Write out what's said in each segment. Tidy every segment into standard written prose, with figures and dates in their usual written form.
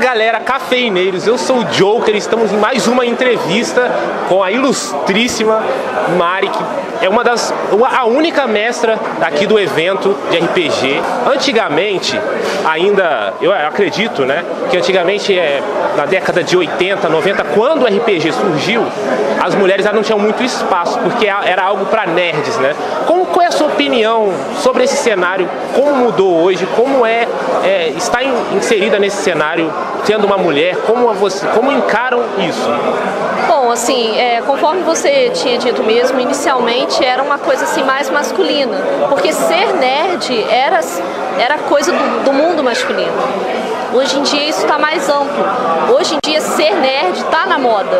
galera, cafeineiros, eu sou o Joker, estamos em mais uma entrevista com a ilustríssima Mari, que é a única mestra daqui do evento de RPG. Antigamente, ainda, eu acredito, né, que antigamente, na década de 80, 90, quando o RPG surgiu, as mulheres não tinham muito espaço, porque era algo para nerds, né? Qual é a sua opinião sobre esse cenário? Como mudou hoje? Como estar inserida nesse cenário, sendo uma mulher? Como encaram isso? Bom, assim, conforme você tinha dito mesmo, inicialmente era uma coisa assim mais masculina, porque ser nerd era coisa do mundo masculino. Hoje em dia isso está mais amplo. Hoje em dia ser nerd está na moda,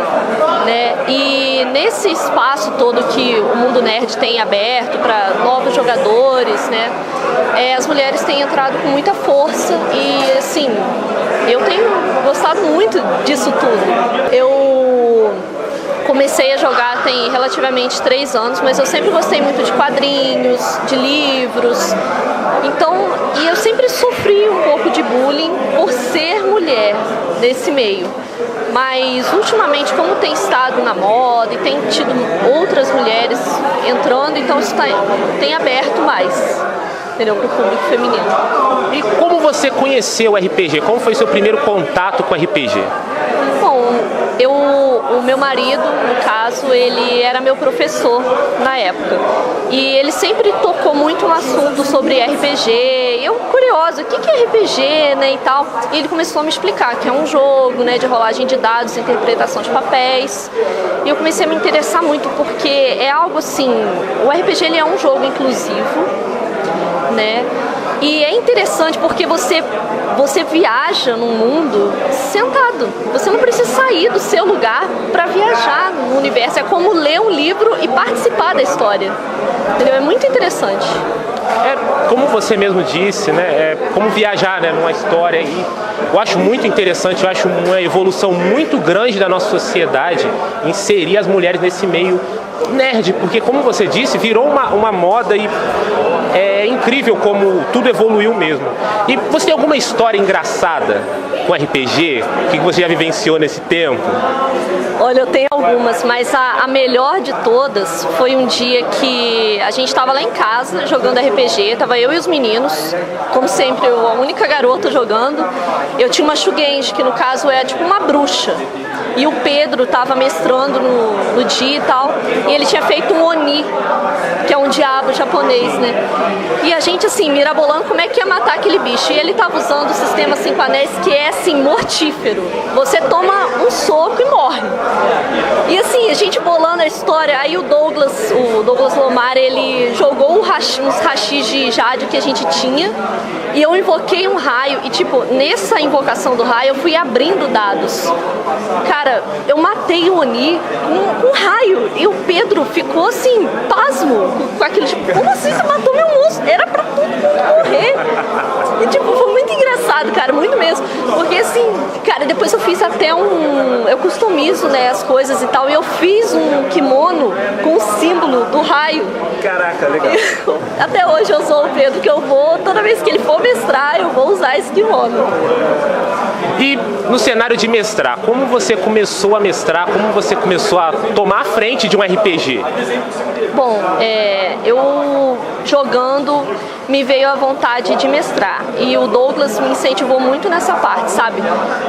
né? E nesse espaço todo que o mundo nerd tem aberto para novos jogadores, né? As mulheres têm entrado com muita força e, assim, eu tenho gostado muito disso tudo. Eu comecei a jogar tem relativamente 3 anos, mas eu sempre gostei muito de quadrinhos, de livros. Então, e eu sempre sofri um pouco de bullying por ser mulher nesse meio. Mas ultimamente, como tem estado na moda e tem tido outras mulheres entrando, então isso tem aberto mais, entendeu, para o público feminino. E como você conheceu o RPG? Como foi seu primeiro contato com o RPG? Bom, o meu marido, no caso, ele era meu professor na época. E ele sempre tocou muito no assunto sobre RPG. Eu, curiosa, o que é RPG, né, e tal. E ele começou a me explicar que é um jogo, né, de rolagem de dados, interpretação de papéis. E eu comecei a me interessar muito porque é algo assim, o RPG ele é um jogo inclusivo, né? E é interessante porque você viaja no mundo sentado. Você não precisa sair do seu lugar para viajar no universo. É como ler um livro e participar da história. Entendeu? É muito interessante. Como você mesmo disse, né? É como viajar, né, numa história. E eu acho muito interessante, eu acho uma evolução muito grande da nossa sociedade inserir as mulheres nesse meio nerd, porque, como você disse, virou uma moda e é incrível como tudo evoluiu mesmo. E você tem alguma história engraçada com RPG? O que você já vivenciou nesse tempo? Olha, eu tenho algumas, mas a melhor de todas foi um dia que a gente estava lá em casa jogando RPG, tava eu e os meninos, como sempre, eu a única garota jogando. Eu tinha uma Shugenji, que no caso é tipo uma bruxa. E o Pedro estava mestrando no dia e tal, e ele tinha feito um Oni, que é um diabo japonês, né? E a gente, assim, mirabolando como é que ia matar aquele bicho. E ele estava usando o sistema 5 anéis, que é, assim, mortífero. Você toma um soco e morre. E, assim, a gente bolando a história, aí o Douglas Lomar, ele jogou uns rachis de jade que a gente tinha, e eu invoquei um raio, e, tipo, nessa invocação do raio, eu fui abrindo dados. Cara, eu matei o Oni com um raio, e o Pedro ficou, assim, pasmo com aquilo, tipo, como assim você matou meu monstro? Era pra todo mundo morrer. E, tipo, foi muito engraçado, cara, muito mesmo. Porque, assim, cara, depois eu fiz até eu customizo, né, as coisas e tal, e eu fiz um kimono com o símbolo do raio. Caraca, legal. Até hoje eu sou o Pedro, que eu vou, toda vez que ele for mestrar, eu vou usar esse kimono. E no cenário de mestrar, como você começou a mestrar, como você começou a tomar a frente de um RPG? Bom, eu jogando me veio a vontade de mestrar, e o Douglas me incentivou muito nessa parte, sabe?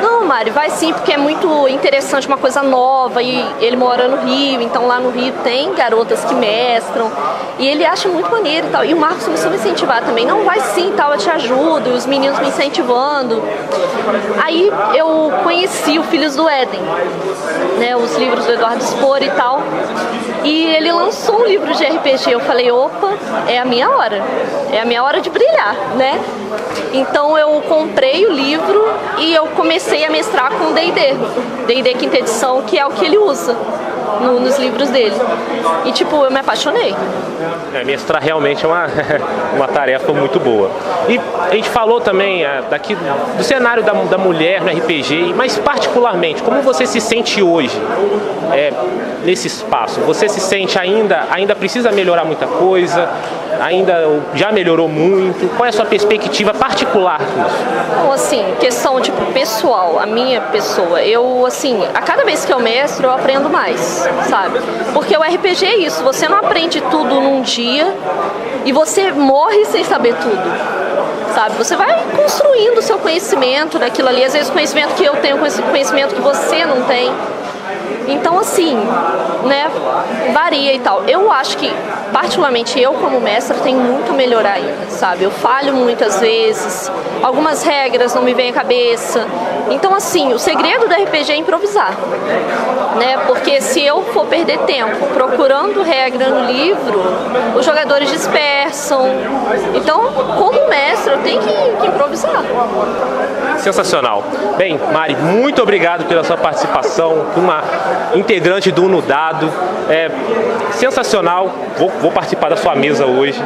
Não, Mari, vai sim, porque é muito interessante, uma coisa nova, e ele mora no Rio, então lá no Rio tem garotas que mestram, e ele acha muito maneiro e tal. E o Marcos começou a me incentivar também, não, vai sim, tal, eu te ajudo, e os meninos me incentivando. Aí eu conheci o Filhos do Éden, né, os livros do Eduardo Spor e tal, e ele lançou um livro de RPG. Eu falei, opa, é a minha hora de brilhar, né? Então eu comprei o livro e eu comecei a mestrar com D&D quinta edição, que é o que ele usa nos livros dele. E, tipo, eu me apaixonei. Mestrar realmente é uma tarefa muito boa. E a gente falou também daqui do cenário da mulher no RPG, mas particularmente, como você se sente hoje nesse espaço? Você se sente ainda precisa melhorar muita coisa? Ainda já melhorou muito? Qual é a sua perspectiva particular disso? Então, assim, questão tipo pessoal, a minha pessoa, eu assim, a cada vez que eu mestro, eu aprendo mais, sabe? Porque o RPG é isso, você não aprende tudo num dia e você morre sem saber tudo, sabe? Você vai construindo o seu conhecimento naquilo ali, às vezes conhecimento que eu tenho, conhecimento que você não tem. Então, assim, né, varia e tal. Eu acho que, particularmente eu como mestra, tenho muito a melhorar ainda, sabe? Eu falho muitas vezes, algumas regras não me vêm à cabeça. Então, assim, o segredo do RPG é improvisar, né? Porque se eu for perder tempo procurando regra no livro, os jogadores dispersam. Então, como mestre, eu tenho que improvisar. Sensacional. Bem, Mari, muito obrigado pela sua participação, uma integrante do Uno Dado. Sensacional. Vou participar da sua mesa hoje.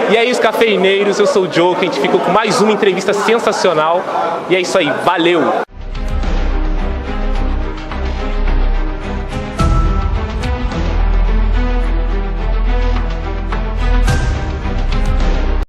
E é isso, cafeineiros. Eu sou o Joe, que a gente ficou com mais uma entrevista sensacional. E é isso aí. Valeu!